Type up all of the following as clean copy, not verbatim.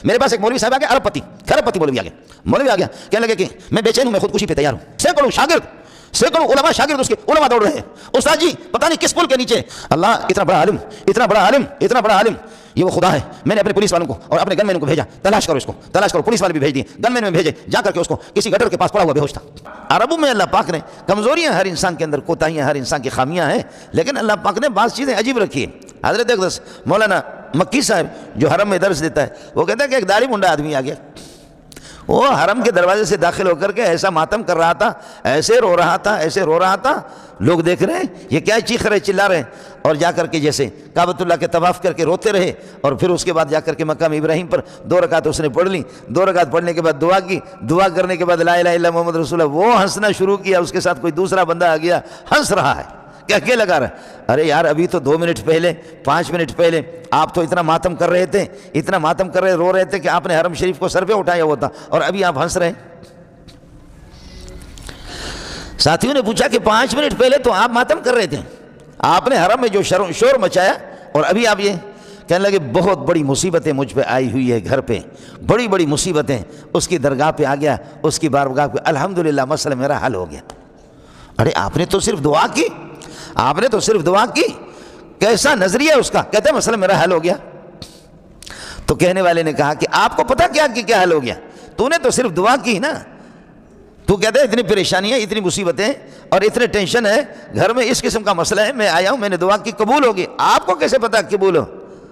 میرے پاس ایک مولوی صاحب آ گیا، ارب پتی مولوی آ گیا کہنے لگے کہ میں بے چین ہوں، میں خودکشی پہ تیار ہوں. سینکڑوں علماء شاگرد اس کے علماء دوڑ رہے ہیں، استاد جی پتہ نہیں کس پل کے نیچے. اللہ اتنا بڑا عالم، یہ وہ خدا ہے. میں نے اپنے پولیس والوں کو اور اپنے گن مینوں کو بھیجا، تلاش کرو. پولیس والے بھی بھیج دیے، گن مین میں بھیجے، جا کر کے اس کو کسی گٹر کے پاس پڑا ہوا بے ہوش تھا. عربوں میں اللہ پاک نے کمزوریاں، ہر انسان کے اندر کوتاہیاں، ہر انسان کی خامیاں ہیں، لیکن اللہ پاک نے بعض چیزیں عجیب رکھی ہیں. حضرت اقدس مولانا مکی صاحب جو حرم میں درس دیتا ہے، وہ کہتا ہے کہ ایک داڑھی منڈا آدمی آ گیا، وہ حرم کے دروازے سے داخل ہو کر کے ایسا ماتم کر رہا تھا، ایسے رو رہا تھا. لوگ دیکھ رہے ہیں یہ کیا چیخ رہے، چلا رہے، اور جا کر کے جیسے کعبۃ اللہ کے طواف کر کے روتے رہے. اور پھر اس کے بعد جا کر کے مقام ابراہیم پر 2 رکعت اس نے پڑھ لی. 2 رکعت پڑھنے کے بعد دعا کی، دعا کرنے کے بعد لا الہ الا محمد رسول اللہ. وہ ہنسنا شروع کیا، اس کے ساتھ کوئی دوسرا بندہ آ گیا، ہنس رہا ہے، کہہ لگا رہا ہے، ارے یار ابھی تو 2 منٹ پہلے 5 منٹ پہلے آپ تو اتنا ماتم کر رہے تھے، رو رہے تھے کہ آپ نے حرم شریف کو سر پہ اٹھایا ہوا تھا، اور ابھی آپ ہنس رہے ہیں. ساتھیوں نے پوچھا کہ 5 منٹ پہلے تو آپ ماتم کر رہے تھے، آپ نے حرم میں جو شور مچایا، اور ابھی آپ یہ کہنے لگے بہت بڑی مصیبتیں مجھ پہ آئی ہوئی ہے، گھر پہ بڑی مصیبتیں. اس کی درگاہ پہ آ گیا، اس کی بارگاہ پہ، الحمدللہ مسئلہ میرا حل ہو گیا. ارے آپ نے تو صرف دعا کی، کیسا نظریہ اس کا؟ کہتے ہیں مسئلہ میرا حل ہو گیا. تو کہنے والے نے کہا کہ آپ کو پتہ کیا حل ہو گیا؟ تو نے تو صرف دعا کی نا. تو کہتے ہیں اتنی پریشانیاں، اتنی مصیبتیں اور اتنے ٹینشن ہے گھر میں، اس قسم کا مسئلہ ہے، میں آیا ہوں، میں نے دعا کی، قبول ہوگی. آپ کو کیسے پتا قبول ہو؟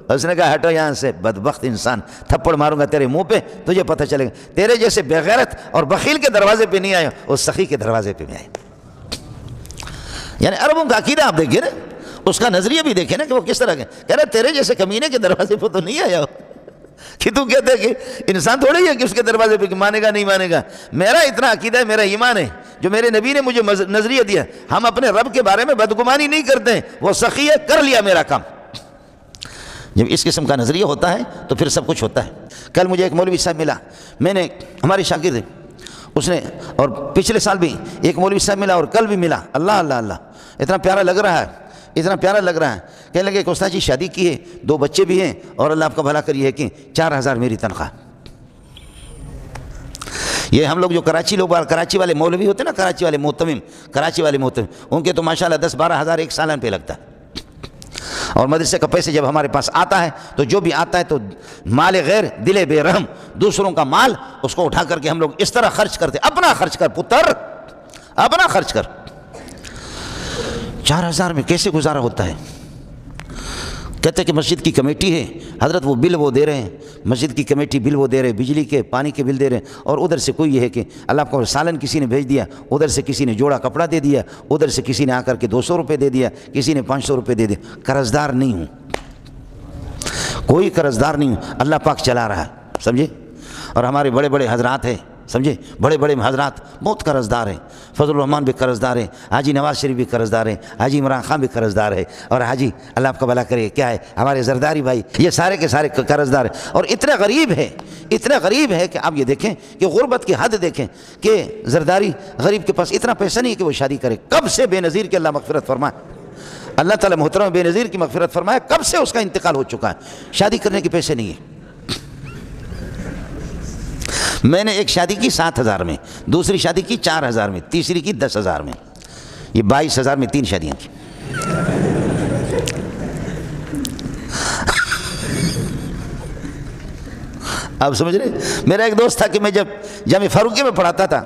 اس نے کہا ہٹو یہاں سے بدبخت انسان، تھپڑ ماروں گا تیرے منہ پہ، تجھے پتہ چلے گا. تیرے جیسے بغیرت اور بخیل کے دروازے پہ نہیں آیا، اس سخی کے دروازے پہ میں آیا. یعنی عربوں کا عقیدہ آپ دیکھیں نا، اس کا نظریہ بھی دیکھیں نا کہ وہ کس طرح کے. کہہ رہے تیرے جیسے کمینے کے دروازے پہ تو نہیں آیا ہو کہ تو کہتے ہیں کہ انسان تھوڑی ہے کہ اس کے دروازے پہ مانے گا نہیں مانے گا. میرا اتنا عقیدہ ہے، میرا ایمان ہے، جو میرے نبی نے مجھے نظریہ دیا، ہم اپنے رب کے بارے میں بدگمانی نہیں کرتے ہیں. وہ سخی ہے، کر لیا میرا کام. جب اس قسم کا نظریہ ہوتا ہے تو پھر سب کچھ ہوتا ہے. کل مجھے ایک مولوی صاحب ملا، میں نے ہمارے شاگرد اس نے، اور پچھلے سال بھی ایک مولوی صاحب ملا اور کل بھی ملا. اللہ اتنا پیارا لگ رہا ہے. کہنے لگے کہ استاد جی شادی کی ہے، 2 بچے بھی ہیں، اور اللہ آپ کا بھلا کریے کہ 4000 میری تنخواہ. یہ ہم لوگ جو کراچی والے مولوی ہوتے ہیں نا، کراچی والے محتمم، ان کے تو ماشاءاللہ 10-12 ہزار ایک سالن پہ لگتا ہے. اور مدرسے کا پیسے جب ہمارے پاس آتا ہے تو جو بھی آتا ہے تو مال غیر دل بے رحم، دوسروں کا مال اس کو اٹھا کر کے ہم لوگ اس طرح خرچ کرتے. اپنا خرچ کر پتر، اپنا خرچ کر. 4000 میں کیسے گزارا ہوتا ہے؟ کہتے ہیں کہ مسجد کی کمیٹی ہے حضرت، وہ بل وہ دے رہے ہیں، مسجد کی کمیٹی بل وہ دے رہے ہیں، بجلی کے پانی کے بل دے رہے ہیں. اور ادھر سے کوئی یہ ہے کہ اللہ کو سالن کسی نے بھیج دیا، ادھر سے کسی نے جوڑا کپڑا دے دیا، ادھر سے کسی نے آ کر کے 200 روپے دے دیا، کسی نے 500 روپے دے دیا. قرضدار نہیں ہوں، کوئی قرضدار نہیں ہوں، اللہ پاک چلا رہا ہے، سمجھے. اور ہمارے بڑے حضرات ہیں، سمجھے، بڑے حضرات بہت قرضدار ہیں. فضل الرحمان بھی قرضدار ہیں، حاجی نواز شریف بھی قرضدار ہیں، حاجی عمران خان بھی قرضدار ہے، اور حاجی اللہ آپ کا بھلا کرے کیا ہے ہمارے زرداری بھائی، یہ سارے کے سارے قرضدار ہیں. اور اتنا غریب ہے کہ آپ یہ دیکھیں کہ غربت کی حد دیکھیں کہ زرداری غریب کے پاس اتنا پیسہ نہیں ہے کہ وہ شادی کرے. کب سے بے نظیر کی اللہ مغفرت فرمائے، اللہ تعالیٰ محترم بے نظیر کی مغفرت فرمائے، کب سے اس کا انتقال ہو چکا ہے، شادی کرنے کے پیسے نہیں ہیں. میں نے ایک شادی کی 7000 میں، دوسری شادی کی 4000 میں، تیسری کی 10000 میں، یہ 22000 میں 3 شادیاں کی. آپ سمجھ رہے؟ میرا ایک دوست تھا کہ میں جب جامع فاروقیہ میں پڑھاتا تھا،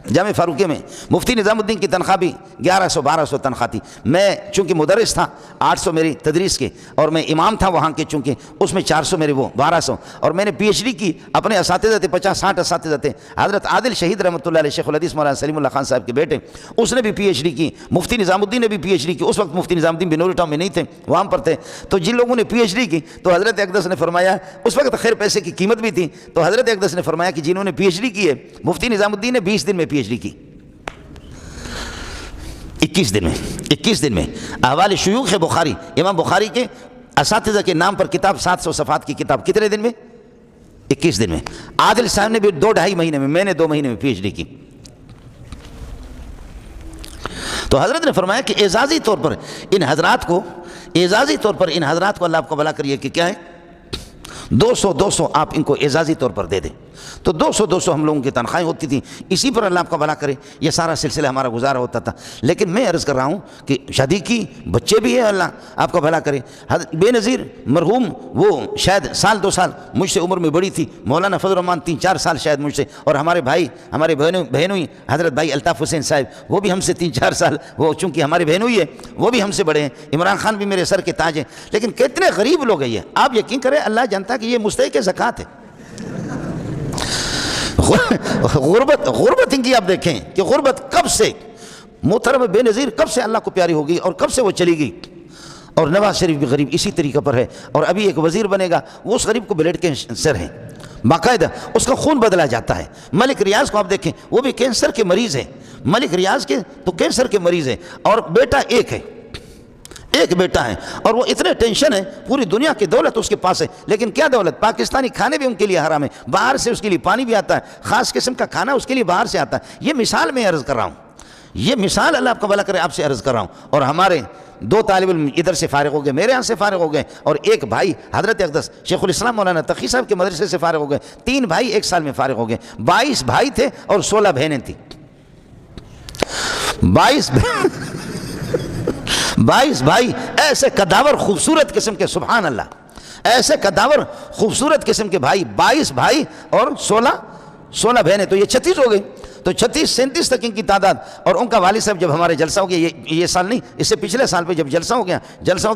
جامع فاروقیہ میں مفتی نظام الدین کی تنخواہ بھی 1100-1200 تنخواہ تھی. میں چونکہ مدرس تھا 800 میری تدریس کے، اور میں امام تھا وہاں کے، چونکہ اس میں 400 میرے، وہ 1200. اور میں نے پی ایچ ڈی کی، اپنے اساتذہ تھے 50-60 اساتذہ تھے. حضرت عادل شہید رحمۃ اللہ علیہ شیخ الحدیث مولانا سلیم اللہ خان صاحب کے بیٹے، اس نے بھی پی ایچ ڈی کی. مفتی نظام الدین نے بھی پی ایچ ڈی کی. اس وقت مفتی نظام الدین بنوری ٹاؤن میں نہیں تھے، وہاں پر تھے. تو جن لوگوں نے پی ایچ ڈی کی تو حضرت اقدس نے فرمایا، اس وقت خیر پیسے کی قیمت بھی تھی، تو حضرت اقدس نے فرمایا کہ جنہوں نے پی ایچ ڈی کی ہے، مفتی نظام الدین نے 20 دن میں پی ایچ ڈی کی، 21 دن میں. احوال شیوخ بخاری، امام بخاری کے اساتذہ کے نام پر کتاب، 700 صفحات کی کتاب، کتنے دن میں؟ 21 دن میں. عادل صاحب نے بھی 2-2.5 مہینے میں، میں نے 2 مہینے میں پی ایچ ڈی کی. تو حضرت نے فرمایا کہ اعزازی طور پر ان حضرات کو اللہ آپ کو بھلا کریے کہ کیا ہے، 200 آپ ان کو اعزازی طور پر دے دیں تو 200 ہم لوگوں کی تنخواہیں ہوتی تھیں. اسی پر اللہ آپ کا بھلا کرے یہ سارا سلسلہ ہمارا گزارا ہوتا تھا. لیکن میں عرض کر رہا ہوں کہ شادی کی بچے بھی ہیں, اللہ آپ کا بھلا کرے. بے نظیر مرحوم وہ شاید 1-2 سال مجھ سے عمر میں بڑی تھی, مولانا فضل الرحمان 3-4 سال شاید مجھ سے, اور ہمارے بھائی ہمارے بہنوں ہی حضرت بھائی الطاف حسین صاحب وہ بھی ہم سے 3-4 سال, وہ چونکہ ہمارے بہنوں ہی ہے وہ بھی ہم سے بڑے ہیں. عمران خان بھی میرے سر کے تاج ہیں. لیکن کتنے غریب لوگ ہیں یہ, آپ یقین کریں اللہ جانتا کہ یہ مستحق زکوٰۃ ہے. غربت ان کی آپ دیکھیں کہ غربت کب سے محترم بے نظیر کب سے اللہ کو پیاری ہو گئی اور کب سے وہ چلی گئی. اور نواز شریف بھی غریب اسی طریقے پر ہے, اور ابھی ایک وزیر بنے گا وہ اس غریب کو بلڈ کینسر ہے, باقاعدہ اس کا خون بدلا جاتا ہے. ملک ریاض کو آپ دیکھیں وہ بھی کینسر کے مریض ہیں, ملک ریاض کے تو کینسر کے مریض ہیں, اور بیٹا ایک بیٹا ہے, اور وہ اتنے ٹینشن ہے, پوری دنیا کی دولت اس کے پاس ہے, لیکن کیا دولت, پاکستانی کھانے بھی ان کے لیے حرام ہے, باہر سے اس کے لیے پانی بھی آتا ہے, خاص قسم کا کھانا اس کے لیے باہر سے آتا ہے. یہ مثال میں عرض کر رہا ہوں, یہ مثال اللہ آپ کا بھلا کرے آپ سے عرض کر رہا ہوں. اور ہمارے 2 طالب علم ادھر سے فارغ ہو گئے, میرے یہاں سے فارغ ہو گئے, اور ایک بھائی حضرت اقدس شیخ الاسلام مولانا تقی صاحب کے مدرسے سے فارغ ہو گئے. 3 بھائی 1 سال میں فارغ ہو گئے. 22 بھائی تھے اور 16 بہنیں تھیں. 22 بھائی ایسے قداور خوبصورت قسم کے, سبحان اللہ, ایسے قداور خوبصورت قسم کے بھائی, 22 بھائی اور 16 بہنیں, تو یہ 36 ہو گئی. تو 36-37 تک ان کی تعداد. اور ان کا والد صاحب جب ہمارے جلسہ ہو گیا, یہ سال نہیں, اس سے پچھلے سال پہ جب جلسہ ہو گیا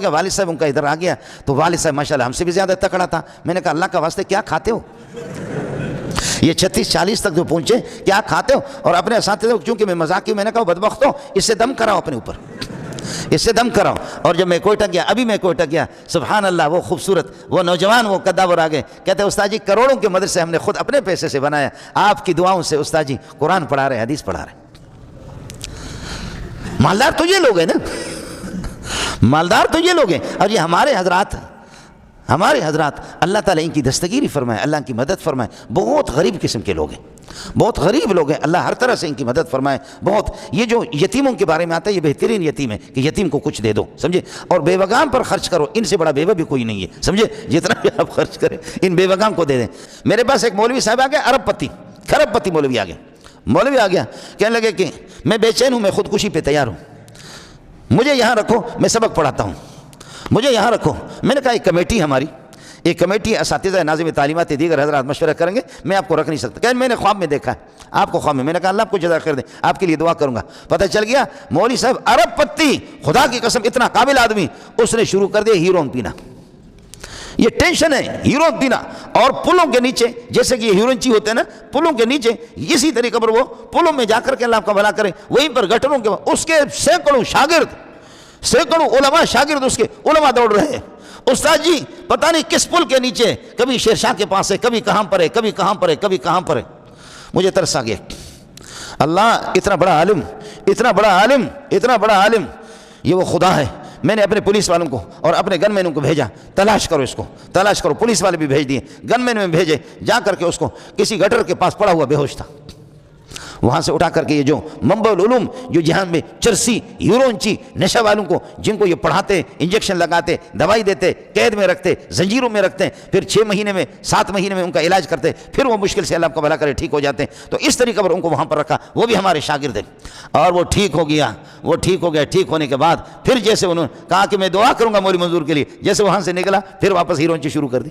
والد صاحب ان کا ادھر آ گیا, تو والد صاحب ماشاءاللہ ہم سے بھی زیادہ تکڑا تھا. میں نے کہا اللہ کا واسطے کیا کھاتے ہو, یہ 36-40 تک جو پہنچے کیا کھاتے ہو. اور اپنے اساتذہ چونکہ میں مذاق کی, میں نے کہا بدبخت ہو, اس سے دم کراؤ اپنے اوپر, اس سے دم کراؤ. اور جب میں کوئٹہ گیا, ابھی میں کوئٹہ گیا, سبحان اللہ وہ خوبصورت وہ نوجوان وہ قداور آ گئے, کہتے ہیں استاد جی کروڑوں کے مدرسے ہم نے خود اپنے پیسے سے بنایا, آپ کی دعاؤں سے استاد جی قرآن پڑھا رہے, حدیث پڑھا رہے. مالدار تو یہ لوگ ہیں نا, مالدار تو یہ لوگ ہیں. اور یہ ہمارے حضرات اللہ تعالیٰ ان کی دستگیری فرمائے, اللہ ان کی مدد فرمائے. بہت غریب قسم کے لوگ ہیں, بہت غریب لوگ ہیں, اللہ ہر طرح سے ان کی مدد فرمائے. بہت یہ جو یتیموں کے بارے میں آتا ہے یہ بہترین یتیم ہے کہ یتیم کو کچھ دے دو, سمجھے, اور بے وگام پر خرچ کرو, ان سے بڑا بیوہ بھی کوئی نہیں ہے, سمجھے, جتنا بھی آپ خرچ کریں ان بے وگام کو دے دیں. میرے پاس ایک مولوی صاحب آ گئے, کھرب پتی مولوی آ گیا, کہنے لگے کہ میں بے چین ہوں, میں خودکشی پہ تیار ہوں, مجھے یہاں رکھو, میں سبق پڑھاتا ہوں, مجھے یہاں رکھو. میں نے کہا ایک کمیٹی ہماری, ایک کمیٹی اساتذہ ناظم تعلیمات دیگر حضرات مشورہ کریں گے, میں آپ کو رکھ نہیں سکتا. کہ میں نے خواب میں دیکھا ہے آپ کو, خواب میں نے کہا اللہ آپ کو جزا خیر دے, آپ کے لیے دعا کروں گا. پتہ چل گیا مولوی صاحب ارب پتی, خدا کی قسم اتنا قابل آدمی, اس نے شروع کر دیا ہیروئن پینا. یہ ٹینشن ہے ہیروئن پینا, اور پلوں کے نیچے, جیسے کہ یہ ہیروئن چی ہوتے ہیں نا, پلوں کے نیچے اسی طریقے پر وہ پلوں میں جا کر کے اللہ آپ کا بھلا کرے, وہیں پر گٹروں کے اس کے سینکڑوں علماء شاگرد اس کے علماء دوڑ رہے ہیں. استاد جی پتہ نہیں کس پل کے نیچے, کبھی شیرشاہ کے پاس ہے, کبھی کہاں پر ہے, کبھی کہاں پر ہے. مجھے ترس آ گیا, اللہ اتنا بڑا عالم, یہ وہ خدا ہے. میں نے اپنے پولیس والوں کو اور اپنے گن مینوں کو بھیجا, تلاش کرو. پولیس والے بھی بھیج دیے, گن مین میں بھیجے, جا کر کے اس کو کسی گٹر کے پاس پڑا ہوا بے ہوش تھا, وہاں سے اٹھا کر کے یہ جو منبع العلوم جو جہاں میں چرسی ہیروئن نشہ والوں کو جن کو یہ پڑھاتے, انجیکشن لگاتے, دوائی دیتے, قید میں رکھتے, زنجیروں میں رکھتے, پھر 6 مہینے میں 7 مہینے میں ان کا علاج کرتے, پھر وہ مشکل سے اللہ کا بھلا کرے ٹھیک ہو جاتے ہیں. تو اس طریقے پر ان کو وہاں پر رکھا, وہ بھی ہمارے شاگرد ہیں, اور وہ ٹھیک ہو گیا. ٹھیک ہونے کے بعد پھر جیسے انہوں نے کہا کہ میں دعا کروں گا مولوی منظور کے لیے, جیسے وہاں سے نکلا پھر واپس ہیروئن شروع کر دی.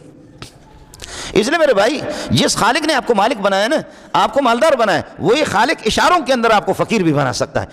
اس لیے میرے بھائی جس خالق نے آپ کو مالک بنایا نا, آپ کو مالدار بنایا, وہی خالق اشاروں کے اندر آپ کو فقیر بھی بنا سکتا ہے.